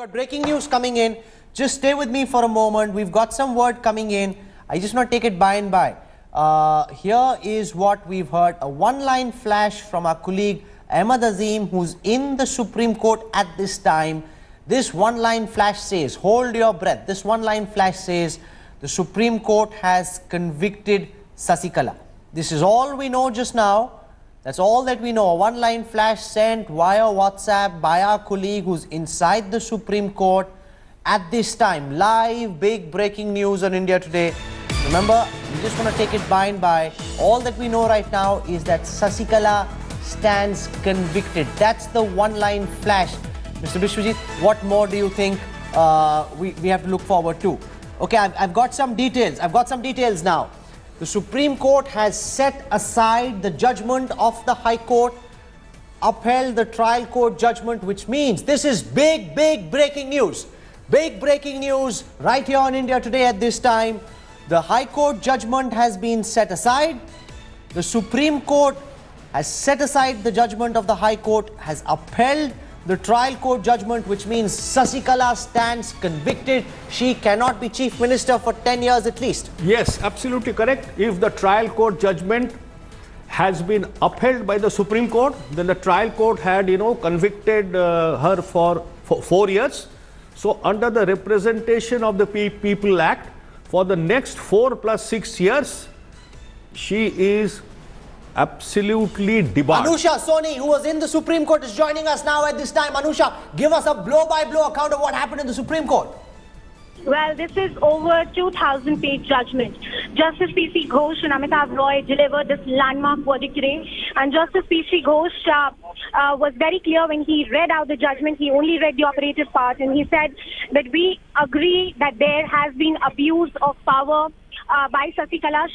got breaking news coming in. Just stay with me for a moment. We've got some word coming in. I just want to take it by and by. Here is what we've heard. A one-line flash from our colleague Ahmad Azim, who's in the Supreme Court at this time. This one-line flash says, hold your breath. This one-line flash says, the Supreme Court has convicted Sasikala. This is all we know just now. That's all that we know. A one-line flash sent via WhatsApp by our colleague who's inside the Supreme Court at this time. Live, big breaking news on India Today. Remember, we just want to take it by and by. All that we know right now is that Sasikala stands convicted. That's the one-line flash. Mr. Bishwajit, what more do you think we have to look forward to? Okay, I've got some details. I've got some details now. The Supreme Court has set aside the judgment of the High Court, upheld the trial court judgment, which means this is big, big breaking news. Big breaking news right here on India Today at this time. The High Court judgment has been set aside. The Supreme Court has set aside the judgment of the High Court, has upheld the trial court judgment, which means Sasikala stands convicted. She cannot be Chief Minister for 10 years at least. Yes, absolutely correct. If the trial court judgment has been upheld by the Supreme Court, then the trial court had, convicted her for 4 years. So under the Representation of the People Act, for the next 4 plus 6 years, she is absolutely debarred. Anusha Soni, who was in the Supreme Court, is joining us now at this time. Anusha, give us a blow-by-blow account of what happened in the Supreme Court. Well, this is over 2,000-page judgment. Justice P.C. Ghosh and Amitav Roy delivered this landmark verdict today. And Justice P.C. Ghosh was very clear when he read out the judgment. He only read the operative part, and he said that we agree that there has been abuse of power by Sasikala.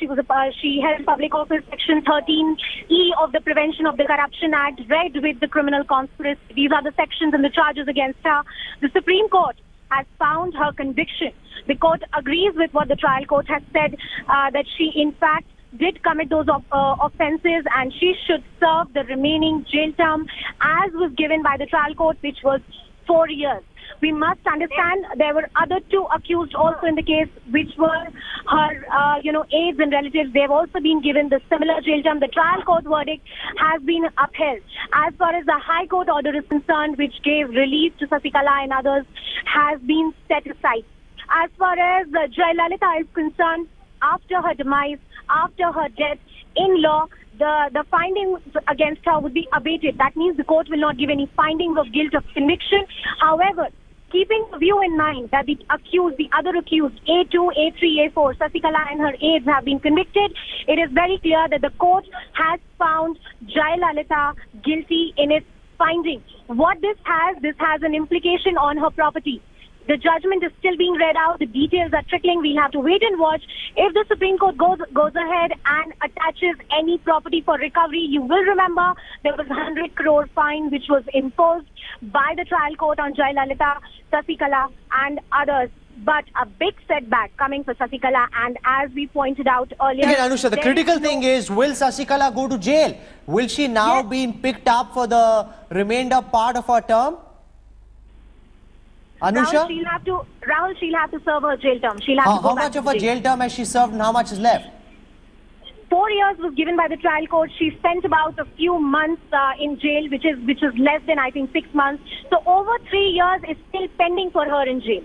She held public office section 13E of the Prevention of the Corruption Act, read with the criminal conspiracy. These are the sections and the charges against her. The Supreme Court has found her conviction. The court agrees with what the trial court has said, that she in fact did commit those offences, and she should serve the remaining jail term as was given by the trial court, which was 4 years. We must understand there were other 2 accused also in the case, which were her, aides and relatives. They have also been given the similar jail term. The trial court verdict has been upheld. As far as the High Court order is concerned, which gave relief to Sasikala and others, has been set aside. As far as Jayalalitha is concerned, after her demise, after her death, in law, the findings against her would be abated. That means the court will not give any findings of guilt of conviction. However, keeping the view in mind that the other accused, A2, A3, A4, Sasikala and her aides have been convicted, it is very clear that the court has found Jayalalitha guilty in its finding. What this has an implication on her property. The judgment is still being read out. The details are trickling. We'll have to wait and watch. If the Supreme Court goes ahead and attaches any property for recovery, you will remember there was a 100 crore fine which was imposed by the trial court on Jayalalitha, Sasikala and others. But a big setback coming for Sasikala, and as we pointed out earlier... Again, Anusha, the critical thing is, will Sasikala go to jail? Will she now be picked up for the remainder part of her term? Anusha? Rahul, she'll have to serve her jail term. She'll have to go how back much to of her jail term has she served and how much is left? 4 years was given by the trial court. She spent about a few months in jail, which is less than, I think, 6 months. So over 3 years is still pending for her in jail.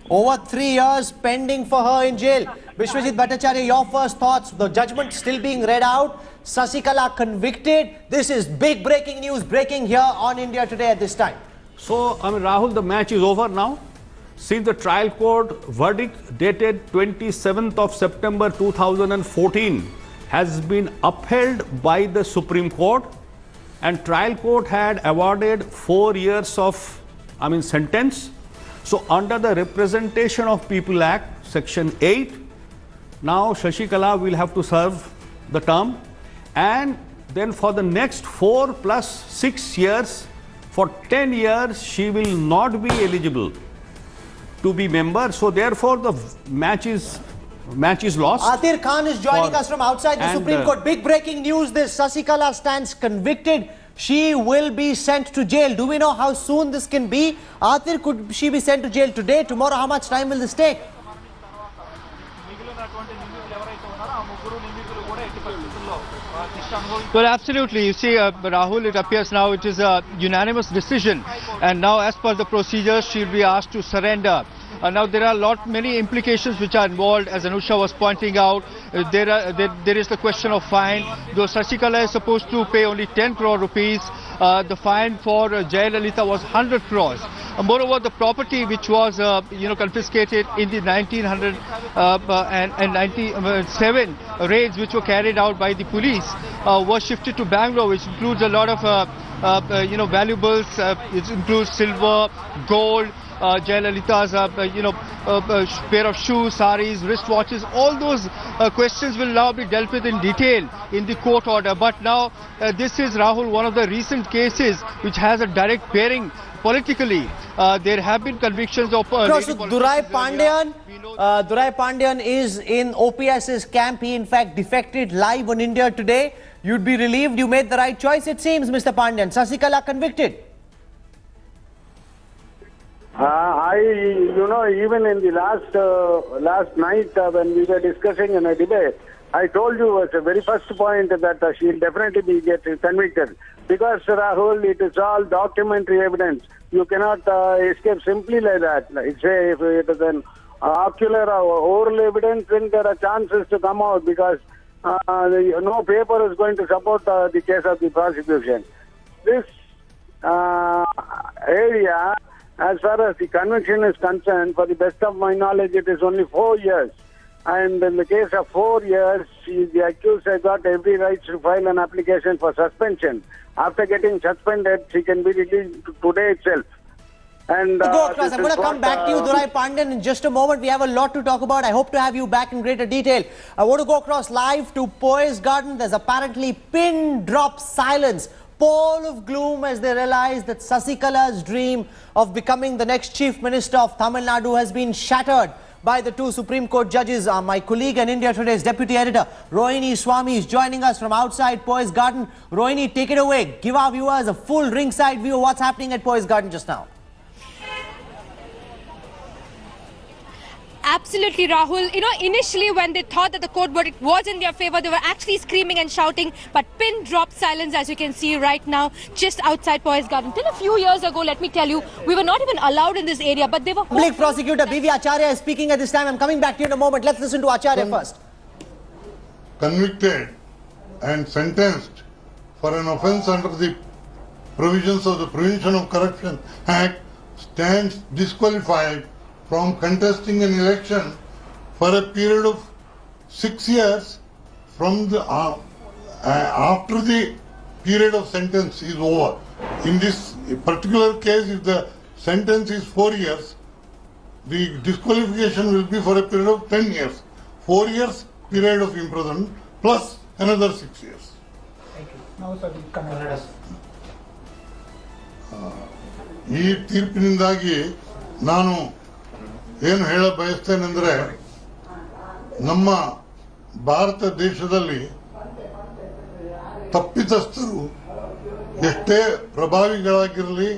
Over 3 years pending for her in jail. Bishwajit Bhattacharya, your first thoughts? The judgment still being read out. Sasikala convicted. This is big breaking news breaking here on India Today at this time. So, Rahul, the match is over now. Since the trial court verdict dated 27th of September 2014 has been upheld by the Supreme Court, and trial court had awarded 4 years of sentence. So under the Representation of People Act, Section 8, now Sasikala will have to serve the term, and then for the next 4 plus 6 years, for 10 years, she will not be eligible to be member. So therefore, the match is lost. Atir Khan is joining us from outside the Supreme Court. Big breaking news. This Sasikala stands convicted. she will be sent to jail. Do we know how soon this can be? Atir, could she be sent to jail today, tomorrow? How much time will this take? Well, absolutely. You see, Rahul, it appears now it is a unanimous decision. And now, as per the procedure, she will be asked to surrender. Now, there are many implications which are involved, as Anusha was pointing out. There is the question of fine. Though Sasikala is supposed to pay only 10 crore rupees, the fine for Jayalalitha was 100 crores. Moreover, the property which was confiscated in the 1997 raids which were carried out by the police was shifted to Bangalore, which includes a lot of valuables. It includes silver, gold, Jayalalitha's pair of shoes, saris, wristwatches. All those questions will now be dealt with in detail in the court order. But now this is, Rahul, one of the recent cases which has a direct bearing politically. There have been convictions of Durai Pandian is in OPS's camp. He in fact defected live on India Today. You'd be relieved you made the right choice, it seems, Mr. Pandian. Sasikala convicted. Even in the last night when we were discussing in a debate, I told you at the very first point that she'll definitely be convicted. Because, Rahul, it is all documentary evidence. You cannot escape simply like that. If it is an ocular or oral evidence, then there are chances to come out because no paper is going to support the case of the prosecution. This area, as far as the conviction is concerned, for the best of my knowledge, it is only 4 years. And in the case of 4 years, the accused has got every right to file an application for suspension. After getting suspended, she can be released today itself. And I'm going to come back to you, Durai Pandian, in just a moment. We have a lot to talk about. I hope to have you back in greater detail. I want to go across live to Poise Garden. There's apparently pin drop silence, pall of gloom as they realize that Sasikala's dream of becoming the next Chief Minister of Tamil Nadu has been shattered by the two Supreme Court judges. My colleague and India Today's deputy editor, Rohini Swami, is joining us from outside Poise Garden. Rohini, take it away. Give our viewers a full ringside view of what's happening at Poise Garden just now. Absolutely, Rahul. Initially when they thought that the court verdict was in their favor, they were actually screaming and shouting, but pin drop silence, as you can see right now, just outside Poise Garden. Till a few years ago, let me tell you, we were not even allowed in this area, but they were... Public prosecutor B.V. Acharya is speaking at this time. I'm coming back to you in a moment. Let's listen to Acharya first. Convicted and sentenced for an offence under the provisions of the Prevention of Corruption Act stands disqualified from contesting an election for a period of 6 years from the after the period of sentence is over. In this particular case, if the sentence is 4 years, the disqualification will be for a period of 10 years. 4 years period of imprisonment plus another 6 years. Thank you. Now, sir, we come on. ಈ ತೀರ್ಪಿನಿಂದಾಗಿ ನಾನು ಏನು ಹೇಳ ಬಯಸ್ತೇನೆಂದರೆ ನಮ್ಮ ಭಾರತ ದೇಶದಲ್ಲಿ ತಪ್ಪಿತಸ್ಥರು ಎಷ್ಟೇ ಪ್ರಭಾವಿಗಳಾಗಿರಲಿ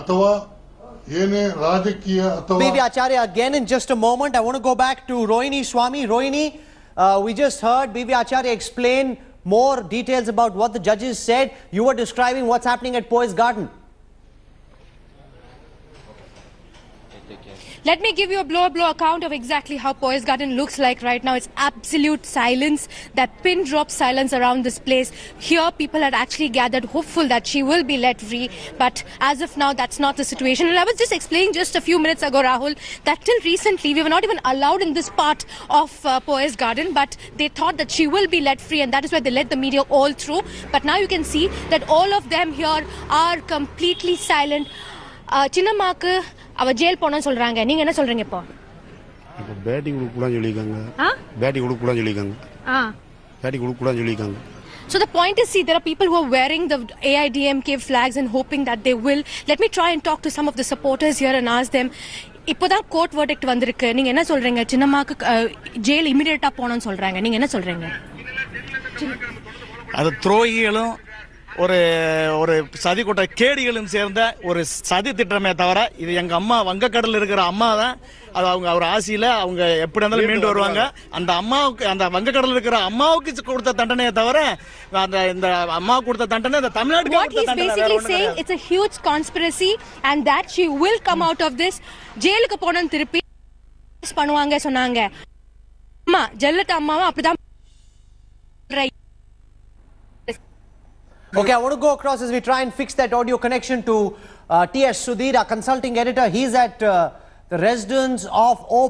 ಅಥವಾ ಏನೇ ರಾಜಕೀಯ ಅಥವಾ B.V. Acharya, again in just a moment. I want to go back to Rohini Swami. Rohini, we just heard B.V. Acharya explain more details about what the judges said. You were describing what's happening at Poise Garden. Let me give you a blow-by-blow account of exactly how Poise Garden looks like right now. It's absolute silence, that pin drop silence around this place. Here, people had actually gathered, hopeful that she will be let free. But as of now, that's not the situation. And I was just explaining just a few minutes ago, Rahul, that till recently, we were not even allowed in this part of Poise Garden. But they thought that she will be let free, and that is why they let the media all through. But now you can see that all of them here are completely silent. சின்னம்மாக்கு அவ jail போனன்னு சொல்றாங்க. நீங்க என்ன சொல்றீங்க இப்போ? இப்போ பேட்டி கொடுக்கலாம் சொல்லிருக்காங்க. பேட்டி கொடுக்கலாம் சொல்லிருக்காங்க. பேட்டி கொடுக்கலாம் சொல்லிருக்காங்க. So the point is, see, there are people who are wearing the AIDMK flags and hoping that they will. Let me try and talk to some of the supporters here and ask them. இப்போதான் court verdict வந்திருக்கு. நீங்க என்ன சொல்றீங்க? சின்னம்மாக்கு jail இமிடியேட்டா போனன்னு சொல்றாங்க. நீங்க என்ன சொல்றீங்க? அது துரோகிகளும் ஒரு சதி கூட்ட கேடிகளும் சேர்ந்த ஒரு சதி திட்டமே தவிர இது எங்க அம்மா வங்கக்கடலில் இருக்கிற அம்மா தான். அது அவர் ஆசையில அவங்க எப்படி இருந்தாலும் மீண்டு வருவாங்க. அந்த அம்மாவுக்கு, அந்த வங்கக்கடலில் இருக்கிற அம்மாவுக்கு கொடுத்த தண்டனையை தவிர இந்த அம்மா கொடுத்த தண்டனை இந்த தமிழ்நாட்டுக்கு What he's basically saying, it's a huge conspiracy and that she will come out of this. ஜெயிலுக்கு போனன் திருப்பி பண்ணுவாங்க சொன்னாங்க. அம்மா ஜெயலலிதா அம்மாவை அப்படிதான். Okay, I want to go across as we try and fix that audio connection to T.S. Sudhir, our consulting editor. He's at the residence of O.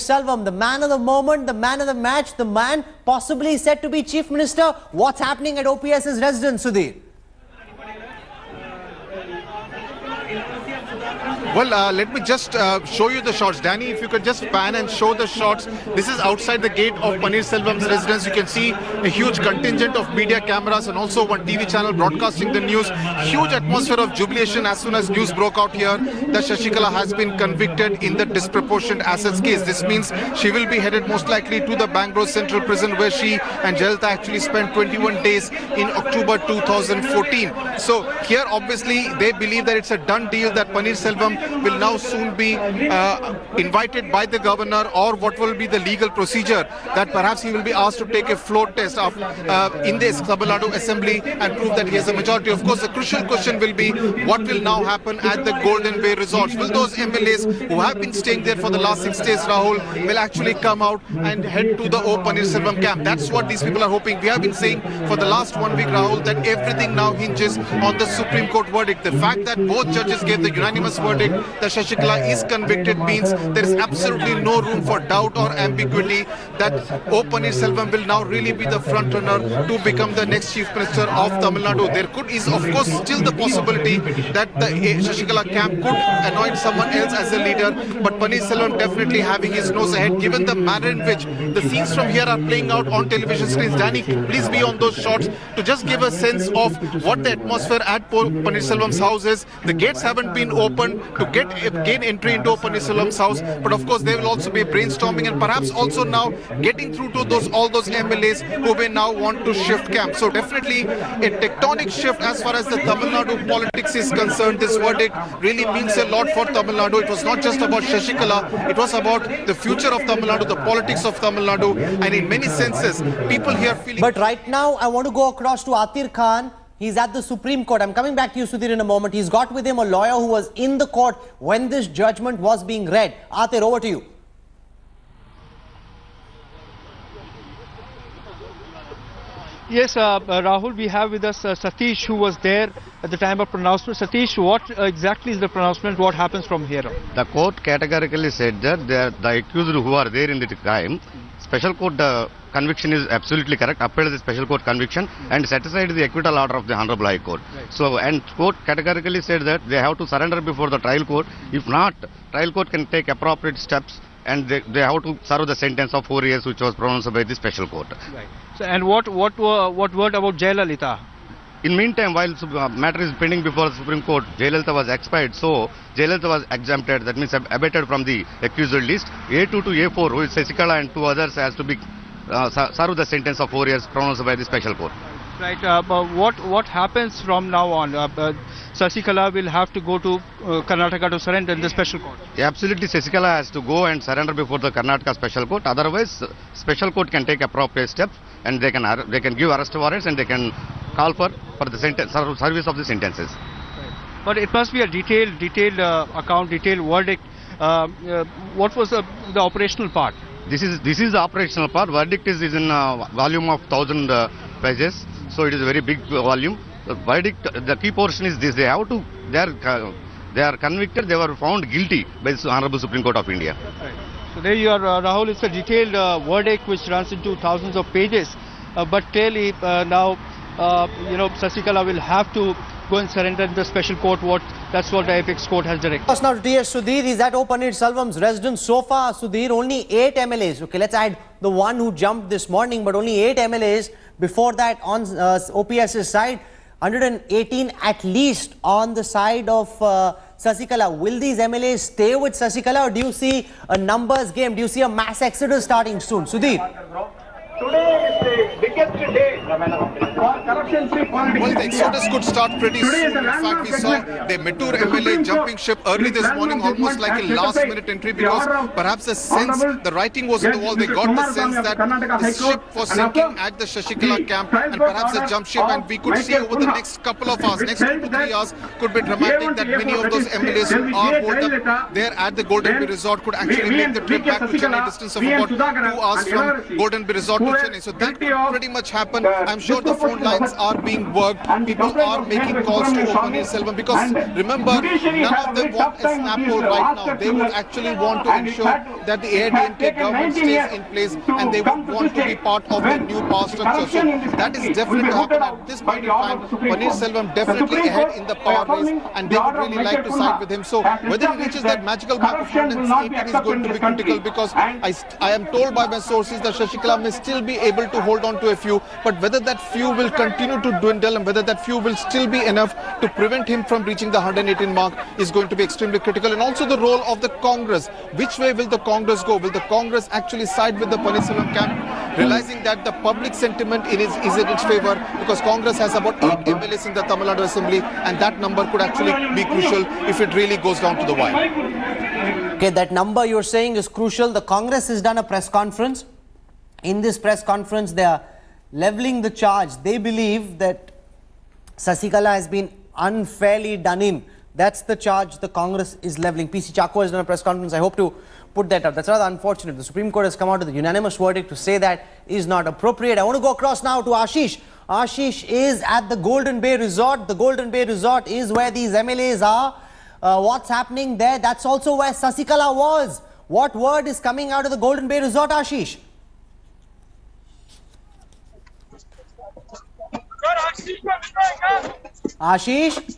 Selvam, the man of the moment, the man of the match, the man possibly said to be Chief Minister. What's happening at OPS's residence, Sudhir? Well, let me just show you the shots. Danny, if you could just pan and show the shots. This is outside the gate of Selvam's residence. You can see a huge contingent of media cameras and also one TV channel broadcasting the news. Huge atmosphere of jubilation as soon as news broke out here that Sasikala has been convicted in the disproportionate assets case. This means she will be headed most likely to the Bangalore Central Prison, where she and Jayalalitha actually spent 21 days in October 2014. So here obviously they believe that it's a done deal, that Selvam will now soon be invited by the governor, or what will be the legal procedure, that perhaps he will be asked to take a float test of, in this Tamil Nadu assembly and prove that he has a majority. Of course, the crucial question will be what will now happen at the Golden Bay resorts. Will those MLAs who have been staying there for the last 6 days, Rahul, will actually come out and head to the O. Selvam camp? That's what these people are hoping. We have been saying for the last 1 week, Rahul, that everything now hinges on the Supreme Court verdict. The fact that both judges gave the unanimous verdict that Sasikala is convicted means there is absolutely no room for doubt or ambiguity that O. Selvam will now really be the front runner to become the next Chief Minister of Tamil Nadu. There is of course still the possibility that the Sasikala camp could anoint someone else as a leader, but Selvam definitely having his nose ahead given the manner in which the scenes from here are playing out on television screens. Danny, please be on those shots to just give a sense of what the atmosphere at Selvam's house is. The gates haven't been opened to gain entry into Selvam's house, but of course they will also be brainstorming and perhaps also now getting through to all those MLAs who may now want to shift camp. So definitely a tectonic shift as far as the Tamil Nadu politics is concerned. This verdict really means a lot for Tamil Nadu. It was not just about Sasikala, it was about the future of Tamil Nadu, the politics of Tamil Nadu, and in many senses people here feeling. But right now I want to go across to Atir Khan. He's at the Supreme Court. I'm coming back to you, Sudhir, in a moment. He's got with him a lawyer who was in the court when this judgment was being read. Atir, over to you. Yes, Rahul, we have with us Satish, who was there at the time of pronouncement. Satish, what exactly is the pronouncement? What happens from here on? The court categorically said that the accused who are there in the crime, special court conviction is absolutely correct, upheld the special court conviction and set aside the acquittal order of the Honorable High Court. So, and court categorically said that they have to surrender before the trial court. If not, trial court can take appropriate steps and they have to serve the sentence of 4 years which was pronounced by the special court. Right. So, and what word about Jayalalitha? In meantime, while matter is pending before the Supreme Court, Jayalalitha was expired, so Jayalalitha was exempted, that means abated from the accused list. A2 to A4, who is Sasikala and 2 others, has to be serve the sentence of 4 years pronounced by the special court. Right. What happens from now on? Sasikala will have to go to Karnataka to surrender in the special court. Absolutely, Sasikala has to go and surrender before the Karnataka special court. Otherwise, special court can take appropriate steps and they can give arrest warrants and they can call for the sentence, service of the sentences. Right. But it must be a detailed account, detailed verdict. What was the operational part? This is the operational part. Verdict is in volume of 1000 pages, so it is a very big volume. The verdict, the key portion is this: they are convicted. They were found guilty by the Honorable Supreme Court of India. Right. So there you are, Rahul. It's a detailed verdict which runs into thousands of pages. But clearly now, Sasikala will have to go and surrender in the special court. That's what the apex court has directed. Now to T.S. Sudhir, is at O. Selvam's residence. So far, Sudhir, only 8 MLAs. Okay, let's add the one who jumped this morning, but only 8 MLAs before that on OPS's side. 118 at least on the side of Sasikala. Will these MLAs stay with Sasikala, or do you see a numbers game? Do you see a mass exodus starting soon? Sudhir. Today is the biggest day Well, the exodus could start pretty soon. In fact, we saw the Mettur MLA jumping ship early this morning, almost like a last-minute entry, because perhaps the sense, the writing was on the wall. They got the sense that the ship was sinking at the Sasikala camp, and perhaps a jump ship. And we could see over the next couple of hours, next 2 to 3 hours, could be dramatic. That many of those MLAs who are holed up there at the Golden Bay Resort could actually make the trip back to Chennai, distance of about 2 hours from Golden Bay Resort to Chennai. So that could pretty much happen. I'm sure the phone lines are being worked. People are making calls to Paneer Selvam, because remember, none of them want a snap poll right now. They would actually want to ensure that the AIDMK government stays in place, and they would want to be part of the new power structure. So that is definitely to happen at this point in time. Paneer Selvam definitely ahead in the power race, and they would really like to side with him. So whether he reaches that magical mark of 118 is going to be critical, because I am told by my sources that Sasikala may still be able to hold on to a few, but whether that few will continue to dwindle and whether that few will still be enough to prevent him from reaching the 118 mark is going to be extremely critical. And also the role of the Congress. Which way will the Congress go? Will the Congress actually side with the Paneer Selvam camp, realizing that the public sentiment is in its favor, because Congress has about 8 MLAs in the Tamil Nadu Assembly, and that number could actually be crucial if it really goes down to the wire. Okay, that number you're saying is crucial. The Congress has done a press conference. In this press conference, they are leveling the charge. They believe that Sasikala has been unfairly done in. That's the charge the Congress is leveling. PC Chako has done a press conference. I hope to put that up. That's rather unfortunate. The Supreme Court has come out with a unanimous verdict to say that is not appropriate. I want to go across now to Ashish. Ashish is at the Golden Bay Resort. The Golden Bay Resort is where these MLAs are. What's happening there? That's also where Sasikala was. What word is coming out of the Golden Bay Resort, Ashish? Ashish?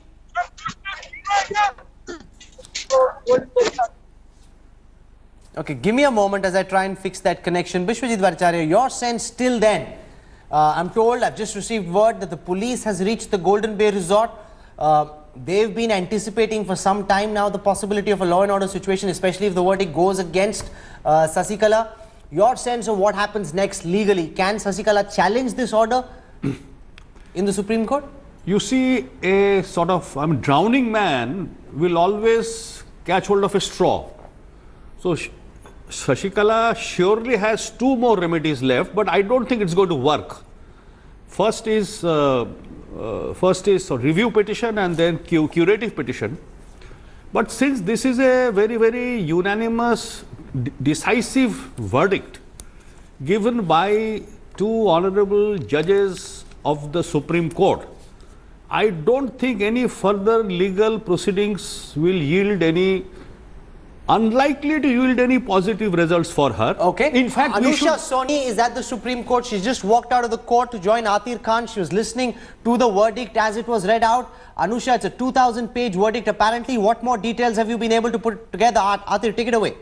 Okay, give me a moment as I try and fix that connection. Bishwajit Bhattacharya, your sense till then? I'm told, I've just received word that the police has reached the Golden Bay Resort. They've been anticipating for some time now the possibility of a law and order situation, especially if the verdict goes against Sasikala. Your sense of what happens next legally? Can Sasikala challenge this order in the Supreme Court? You see, a sort of drowning man will always catch hold of a straw. So Sasikala surely has 2 more remedies left, but I don't think it's going to work. First is a review petition and then curative petition. But since this is a very, very unanimous, decisive verdict given by 2 honorable judges of the Supreme Court, I don't think any further legal proceedings will yield any, unlikely to yield any positive results for her. Okay. In fact, Anusha Soni is at the Supreme Court. She just walked out of the court to join Atir Khan. She was listening to the verdict as it was read out. Anusha, it's a 2,000-page verdict apparently. What more details have you been able to put together? Atir, take it away.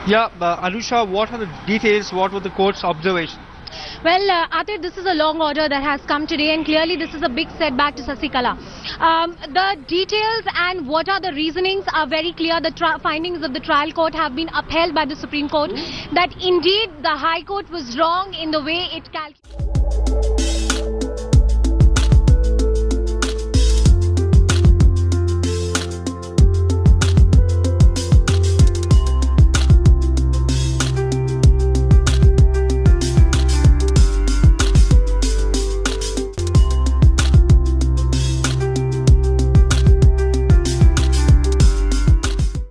Yeah, Anusha, what are the details? What were the court's observations? Well, Atir, this is a long order that has come today, and clearly this is a big setback to Sasikala. The details and what are the reasonings are very clear. The findings of the trial court have been upheld by the Supreme Court, that indeed the High Court was wrong in the way it calculated.